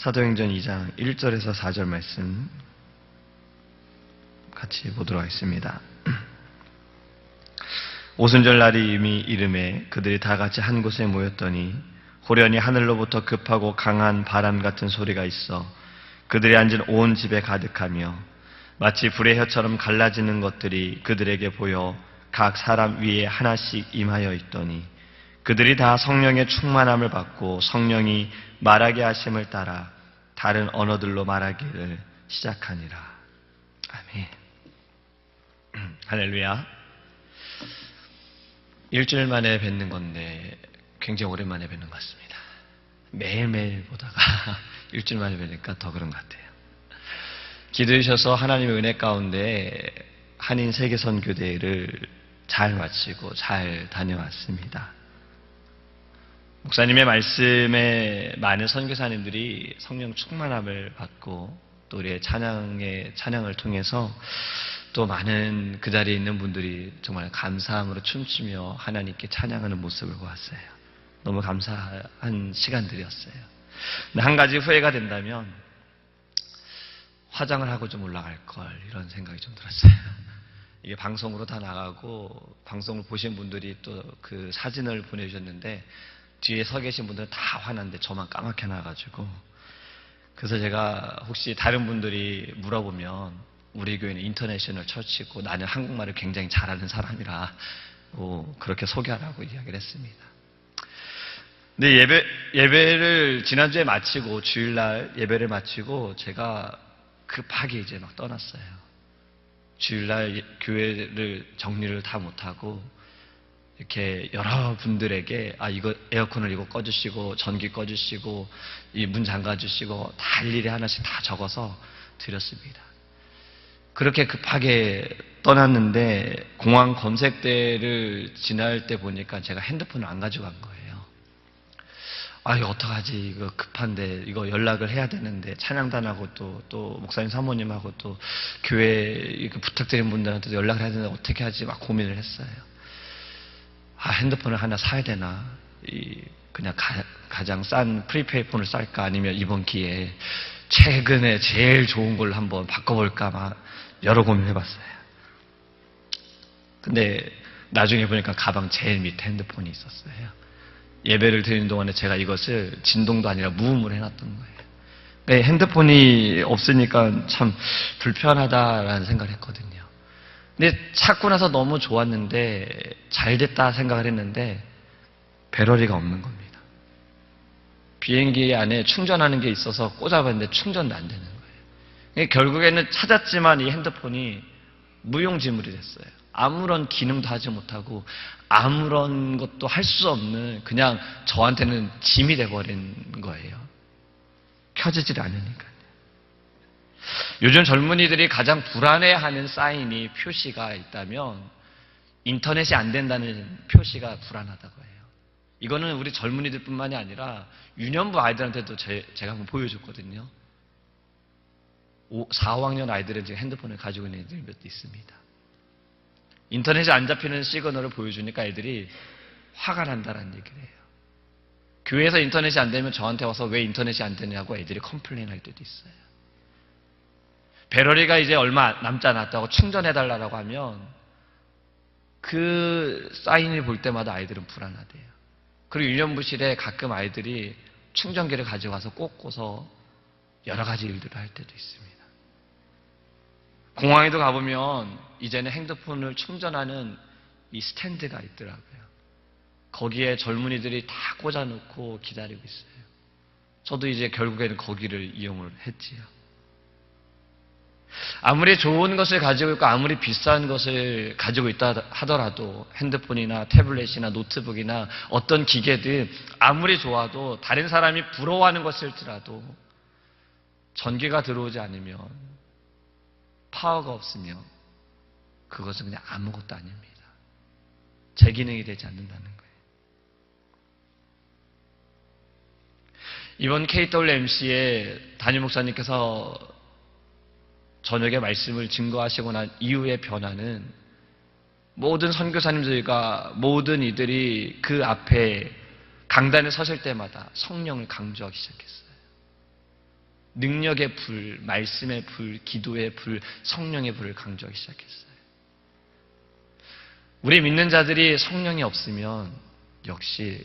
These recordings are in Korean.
사도행전 2장 1절에서 4절 말씀 같이 보도록 하겠습니다. 오순절 날이 이미 이름에 그들이 다 같이 한 곳에 모였더니 호련히 하늘로부터 급하고 강한 바람 같은 소리가 있어 그들이 앉은 온 집에 가득하며 마치 불의 혀처럼 갈라지는 것들이 그들에게 보여 각 사람 위에 하나씩 임하여 있더니 그들이 다 성령의 충만함을 받고 성령이 말하게 하심을 따라 다른 언어들로 말하기를 시작하니라. 아멘. 할렐루야. 일주일 만에 뵙는 건데 굉장히 오랜만에 뵙는 것 같습니다. 매일매일 보다가 일주일 만에 뵈니까 더 그런 것 같아요. 기도해 주셔서 하나님의 은혜 가운데 한인 세계선교대회를 잘 마치고 잘 다녀왔습니다. 목사님의 말씀에 많은 선교사님들이 성령 충만함을 받고 또 우리의 찬양을 통해서 또 많은 그 자리에 있는 분들이 정말 감사함으로 춤추며 하나님께 찬양하는 모습을 보았어요. 너무 감사한 시간들이었어요. 근데 한 가지 후회가 된다면 화장을 하고 좀 올라갈 걸 이런 생각이 좀 들었어요. 이게 방송으로 다 나가고 방송을 보신 분들이 또 그 사진을 보내주셨는데 뒤에 서 계신 분들은 다 화났는데 저만 까맣게 나가지고 그래서 제가 혹시 다른 분들이 물어보면 우리 교회는 인터내셔널 처치고 나는 한국말을 굉장히 잘하는 사람이라 그렇게 소개하라고 이야기를 했습니다. 근데 예배를 지난주에 마치고 주일날 예배를 마치고 제가 급하게 이제 막 떠났어요. 주일날 교회를 정리를 다 못하고 이렇게 여러분들에게 이거 에어컨을 이거 꺼주시고 전기 꺼주시고 이 문 잠가주시고 다 일일이 하나씩 다 적어서 드렸습니다. 그렇게 급하게 떠났는데 공항 검색대를 지날 때 보니까 제가 핸드폰을 안 가지고 간 거예요. 이거 어떡하지? 이거 급한데 이거 연락을 해야 되는데 찬양단하고 또 목사님 사모님하고 또 교회 부탁드린 분들한테도 연락을 해야 되는데 어떻게 하지? 막 고민을 했어요. 핸드폰을 하나 사야 되나? 그냥 가장 싼 프리페이 폰을 쌀까? 아니면 이번 기회에 최근에 제일 좋은 걸로 한번 바꿔볼까? 막 여러 고민해봤어요. 근데 나중에 보니까 가방 제일 밑에 핸드폰이 있었어요. 예배를 드리는 동안에 제가 이것을 진동도 아니라 무음으로 해놨던 거예요. 핸드폰이 없으니까 참 불편하다라는 생각을 했거든요. 근데 찾고 나서 너무 좋았는데 잘 됐다 생각을 했는데 배터리가 없는 겁니다. 비행기 안에 충전하는 게 있어서 꽂아봤는데 충전도 안 되는 거예요. 결국에는 찾았지만 이 핸드폰이 무용지물이 됐어요. 아무런 기능도 하지 못하고 아무런 것도 할 수 없는 그냥 저한테는 짐이 돼버린 거예요. 켜지질 않으니까요. 요즘 젊은이들이 가장 불안해하는 사인이 표시가 있다면 인터넷이 안 된다는 표시가 불안하다고 해요. 이거는 우리 젊은이들뿐만이 아니라 유년부 아이들한테도 제가 한번 보여줬거든요. 4, 5학년 아이들은 지금 핸드폰을 가지고 있는 애들이 몇 대 있습니다. 인터넷이 안 잡히는 시그널을 보여주니까 애들이 화가 난다는 얘기를 해요. 교회에서 인터넷이 안 되면 저한테 와서 왜 인터넷이 안 되냐고 애들이 컴플레인 할 때도 있어요. 배터리가 이제 얼마 남지 않았다고 충전해달라고 하면 그 사인을 볼 때마다 아이들은 불안하대요. 그리고 유년부실에 가끔 아이들이 충전기를 가져가서 꽂고서 여러 가지 일들을 할 때도 있습니다. 공항에도 가보면 이제는 핸드폰을 충전하는 이 스탠드가 있더라고요. 거기에 젊은이들이 다 꽂아놓고 기다리고 있어요. 저도 이제 결국에는 거기를 이용을 했지요. 아무리 좋은 것을 가지고 있고 아무리 비싼 것을 가지고 있다 하더라도 핸드폰이나 태블릿이나 노트북이나 어떤 기계든 아무리 좋아도 다른 사람이 부러워하는 것일지라도 전기가 들어오지 않으면 파워가 없으면 그것은 그냥 아무것도 아닙니다. 제 기능이 되지 않는다는 거예요. 이번 KWMC에 담임 목사님께서 저녁에 말씀을 증거하시고 난 이후의 변화는 모든 선교사님들과 모든 이들이 그 앞에 강단에 서실 때마다 성령을 강조하기 시작했어요. 능력의 불, 말씀의 불, 기도의 불, 성령의 불을 강조하기 시작했어요. 우리 믿는 자들이 성령이 없으면 역시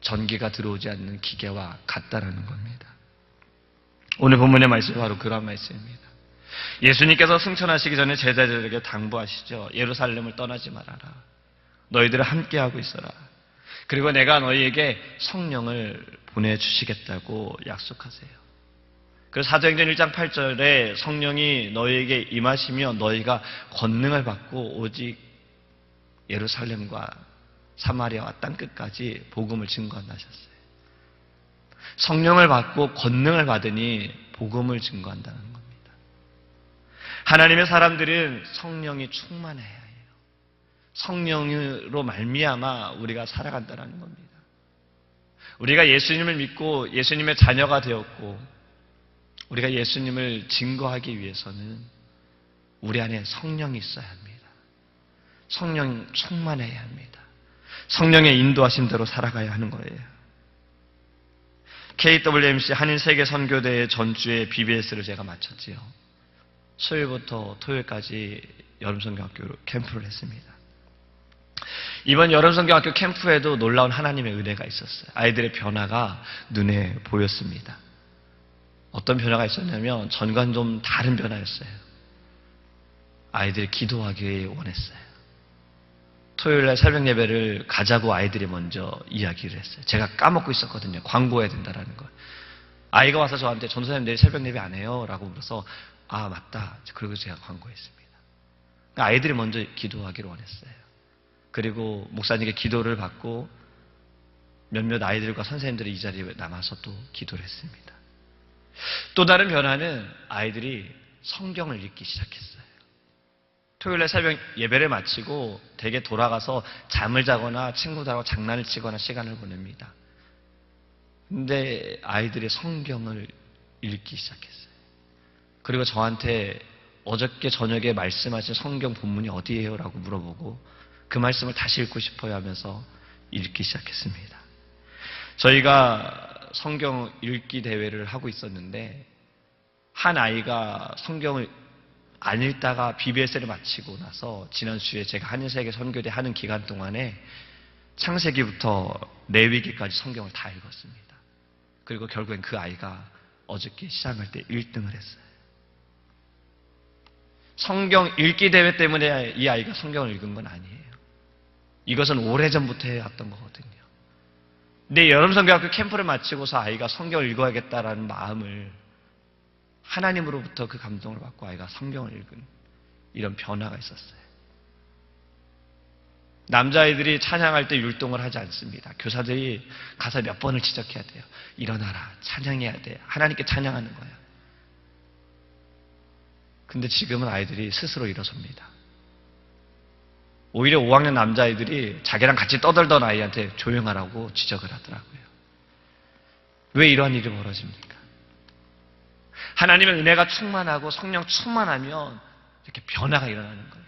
전기가 들어오지 않는 기계와 같다라는 겁니다. 오늘 본문의 말씀이 바로 그런 말씀입니다. 예수님께서 승천하시기 전에 제자들에게 당부하시죠. 예루살렘을 떠나지 말아라. 너희들을 함께하고 있어라. 그리고 내가 너희에게 성령을 보내주시겠다고 약속하세요. 그래서 사도행전 1장 8절에 성령이 너희에게 임하시며 너희가 권능을 받고 오직 예루살렘과 사마리아와 땅끝까지 복음을 증거한다 하셨어요. 성령을 받고 권능을 받으니 복음을 증거한다는 겁니다. 하나님의 사람들은 성령이 충만해야 해요. 성령으로 말미암아 우리가 살아간다는 겁니다. 우리가 예수님을 믿고 예수님의 자녀가 되었고 우리가 예수님을 증거하기 위해서는 우리 안에 성령이 있어야 합니다. 성령 충만해야 합니다. 성령의 인도하심대로 살아가야 하는 거예요. KWMC 한인세계선교대회 전주에 BBS를 제가 마쳤지요. 수요일부터 토요일까지 여름성경학교 캠프를 했습니다. 이번 여름성경학교 캠프에도 놀라운 하나님의 은혜가 있었어요. 아이들의 변화가 눈에 보였습니다. 어떤 변화가 있었냐면 전과는 좀 다른 변화였어요. 아이들이 기도하기 원했어요. 토요일날 새벽 예배를 가자고 아이들이 먼저 이야기를 했어요. 제가 까먹고 있었거든요. 광고해야 된다는 걸. 아이가 와서 저한테 전도사님 내일 새벽 예배 안 해요? 라고 물어서 아 맞다. 그리고 제가 광고했습니다. 아이들이 먼저 기도하기를 원했어요. 그리고 목사님께 기도를 받고 몇몇 아이들과 선생님들이 이 자리에 남아서 또 기도를 했습니다. 또 다른 변화는 아이들이 성경을 읽기 시작했어요. 토요일에 새벽 예배를 마치고 댁에 돌아가서 잠을 자거나 친구들하고 장난을 치거나 시간을 보냅니다. 근데 아이들이 성경을 읽기 시작했어요. 그리고 저한테 어저께 저녁에 말씀하신 성경 본문이 어디예요? 라고 물어보고 그 말씀을 다시 읽고 싶어요 하면서 읽기 시작했습니다. 저희가 성경 읽기 대회를 하고 있었는데 한 아이가 성경을 안 읽다가 BBS를 마치고 나서 지난주에 제가 한인세계 선교대 하는 기간 동안에 창세기부터 레위기까지 성경을 다 읽었습니다. 그리고 결국엔 그 아이가 어저께 시작할 때 1등을 했어요. 성경 읽기 대회 때문에 이 아이가 성경을 읽은 건 아니에요. 이것은 오래전부터 해왔던 거거든요. 근데 여름성경학교 캠프를 마치고서 아이가 성경을 읽어야겠다라는 마음을 하나님으로부터 그 감동을 받고 아이가 성경을 읽은 이런 변화가 있었어요. 남자아이들이 찬양할 때 율동을 하지 않습니다. 교사들이 가서 몇 번을 지적해야 돼요. 일어나라, 찬양해야 돼. 하나님께 찬양하는 거예요. 근데 지금은 아이들이 스스로 일어섭니다. 오히려 5학년 남자아이들이 자기랑 같이 떠들던 아이한테 조용하라고 지적을 하더라고요. 왜 이러한 일이 벌어집니까? 하나님의 은혜가 충만하고 성령 충만하면 이렇게 변화가 일어나는 거예요.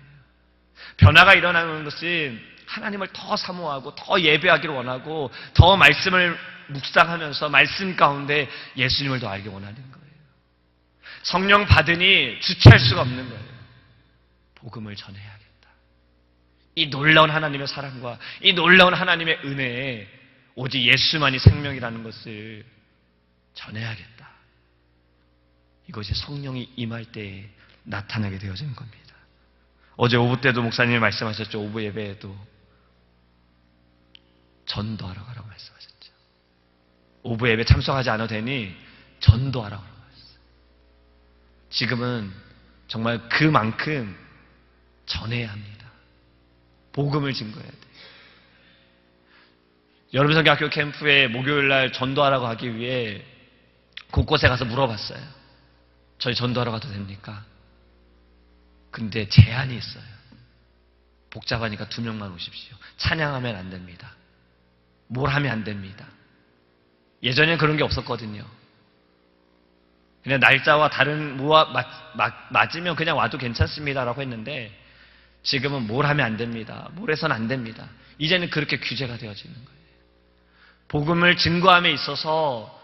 변화가 일어나는 것은 하나님을 더 사모하고 더 예배하기를 원하고 더 말씀을 묵상하면서 말씀 가운데 예수님을 더 알기 원하는 거예요. 성령 받으니 주체할 수가 없는 거예요. 복음을 전해야겠다. 이 놀라운 하나님의 사랑과 이 놀라운 하나님의 은혜에 오직 예수만이 생명이라는 것을 전해야겠다. 이것이 성령이 임할 때에 나타나게 되어지는 겁니다. 어제 오후 때도 목사님이 말씀하셨죠. 오후 예배에도 전도하러 가라고 말씀하셨죠. 오후 예배 참석하지 않아도 되니 전도하라고 말씀하셨어요. 지금은 정말 그만큼 전해야 합니다. 복음을 증거해야 돼요. 여름성경학교 캠프에 목요일날 전도하라고 하기 위해 곳곳에 가서 물어봤어요. 저희 전도하러 가도 됩니까? 근데 제한이 있어요. 복잡하니까 2명만 오십시오. 찬양하면 안 됩니다. 뭘 하면 안 됩니다. 예전에는 그런 게 없었거든요. 그냥 날짜와 다른 맞으면 그냥 와도 괜찮습니다라고 했는데 지금은 뭘 하면 안 됩니다. 뭘 해서는 안 됩니다. 이제는 그렇게 규제가 되어지는 거예요. 복음을 증거함에 있어서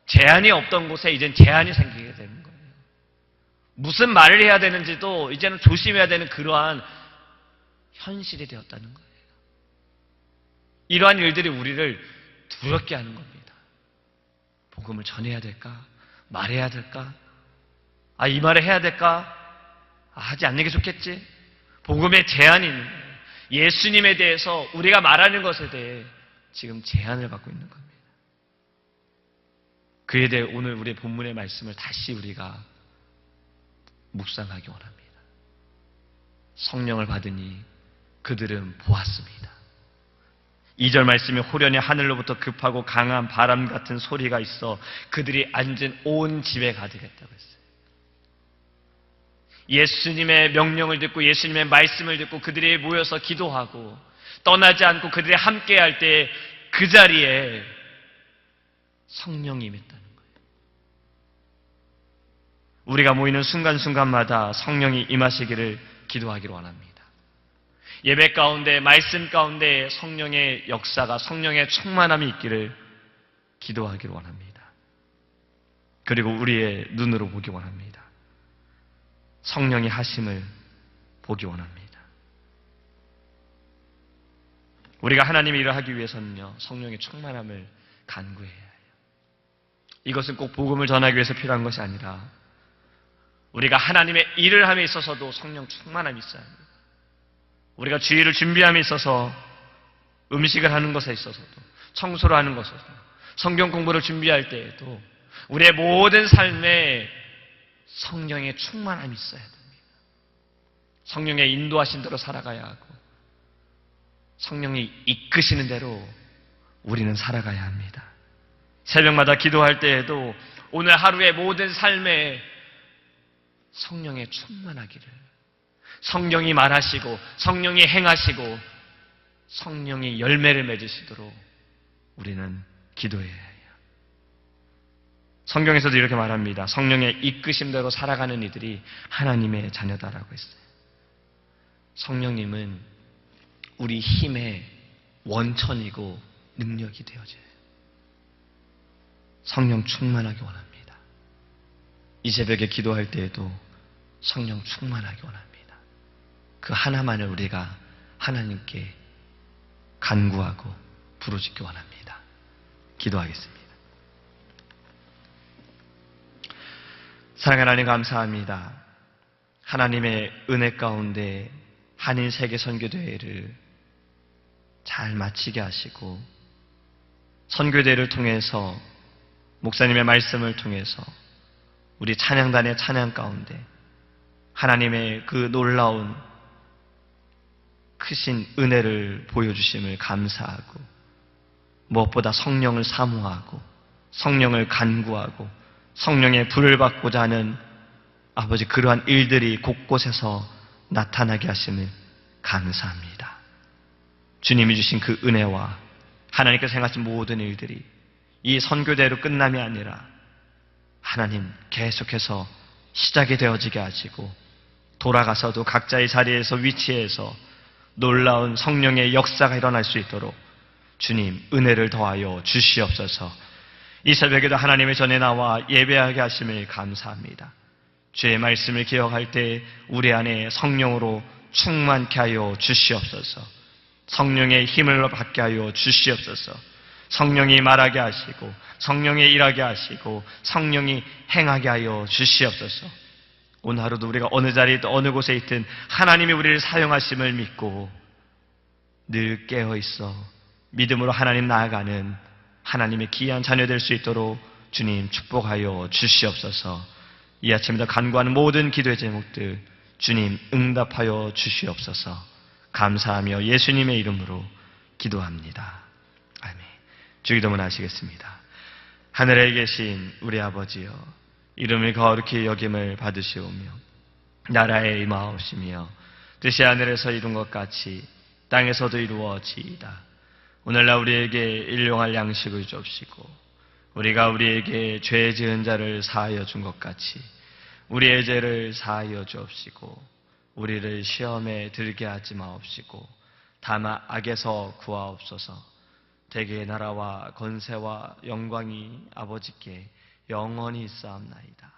제한이 없던 곳에 이젠 제한이 생기게 되는 거예요. 무슨 말을 해야 되는지도 이제는 조심해야 되는 그러한 현실이 되었다는 거예요. 이러한 일들이 우리를 두렵게 하는 겁니다. 복음을 전해야 될까? 말해야 될까? 이 말을 해야 될까? 하지 않는 게 좋겠지? 복음에 제한이 있는 거예요. 예수님에 대해서 우리가 말하는 것에 대해 지금 제한을 받고 있는 겁니다. 그에 대해 오늘 우리의 본문의 말씀을 다시 우리가 묵상하기 원합니다. 성령을 받으니 그들은 보았습니다. 2절 말씀에 호련히 하늘로부터 급하고 강한 바람 같은 소리가 있어 그들이 앉은 온 집에 가득했다고 했어요. 예수님의 명령을 듣고 예수님의 말씀을 듣고 그들이 모여서 기도하고 떠나지 않고 그들이 함께할 때 그 자리에 성령이 임했다는 거예요. 우리가 모이는 순간순간마다 성령이 임하시기를 기도하기를 원합니다. 예배 가운데 말씀 가운데 성령의 역사가 성령의 충만함이 있기를 기도하기를 원합니다. 그리고 우리의 눈으로 보기 원합니다. 성령이 하심을 보기 원합니다. 우리가 하나님의 일을 하기 위해서는요, 성령의 충만함을 간구해야 해요. 이것은 꼭 복음을 전하기 위해서 필요한 것이 아니라 우리가 하나님의 일을 함에 있어서도 성령 충만함이 있어야 합니다. 우리가 주일을 준비함에 있어서 음식을 하는 것에 있어서도 청소를 하는 것에서도 성경 공부를 준비할 때에도 우리의 모든 삶에 성령의 충만함이 있어야 됩니다. 성령의 인도하신 대로 살아가야 하고 성령이 이끄시는 대로 우리는 살아가야 합니다. 새벽마다 기도할 때에도 오늘 하루의 모든 삶에 성령의 충만하기를, 성령이 말하시고 성령이 행하시고 성령이 열매를 맺으시도록 우리는 기도해야 해요. 성경에서도 이렇게 말합니다. 성령의 이끄심대로 살아가는 이들이 하나님의 자녀다라고 했어요. 성령님은 우리 힘의 원천이고 능력이 되어져요. 성령 충만하기 원합니다. 이 새벽에 기도할 때에도 성령 충만하기 원합니다. 그 하나만을 우리가 하나님께 간구하고 부르짖기 원합니다. 기도하겠습니다. 사랑하는 하나님 감사합니다. 하나님의 은혜 가운데 한인 세계 선교대회를 잘 마치게 하시고 선교대회를 통해서 목사님의 말씀을 통해서 우리 찬양단의 찬양 가운데 하나님의 그 놀라운 크신 은혜를 보여주심을 감사하고 무엇보다 성령을 사모하고 성령을 간구하고 성령의 불을 받고자 하는 아버지 그러한 일들이 곳곳에서 나타나게 하심을 감사합니다. 주님이 주신 그 은혜와 하나님께서 행하신 모든 일들이 이 선교대로 끝남이 아니라 하나님 계속해서 시작이 되어지게 하시고 돌아가서도 각자의 자리에서 위치해서 놀라운 성령의 역사가 일어날 수 있도록 주님 은혜를 더하여 주시옵소서. 이 새벽에도 하나님의 전에 나와 예배하게 하심을 감사합니다. 주의 말씀을 기억할 때 우리 안에 성령으로 충만케 하여 주시옵소서. 성령의 힘을 받게 하여 주시옵소서. 성령이 말하게 하시고 성령이 일하게 하시고 성령이 행하게 하여 주시옵소서. 오늘 하루도 우리가 어느 자리에 있든 어느 곳에 있든 하나님이 우리를 사용하심을 믿고 늘 깨어있어 믿음으로 하나님 나아가는 하나님의 귀한 자녀 될 수 있도록 주님 축복하여 주시옵소서. 이 아침에도 간구하는 모든 기도의 제목들 주님 응답하여 주시옵소서. 감사하며 예수님의 이름으로 기도합니다. 아멘. 주기도문 하시겠습니다. 하늘에 계신 우리 아버지여, 이름을 거룩히 여김을 받으시오며 나라에 임하옵시며 뜻이 하늘에서 이룬 것 같이 땅에서도 이루어지이다. 오늘날 우리에게 일용할 양식을 주옵시고 우리가 우리에게 죄 지은 자를 사하여 준 것 같이 우리의 죄를 사하여 주옵시고 우리를 시험에 들게 하지 마옵시고 다만 악에서 구하옵소서. 대개의 나라와 건세와 영광이 아버지께 영원히 있사옵나이다.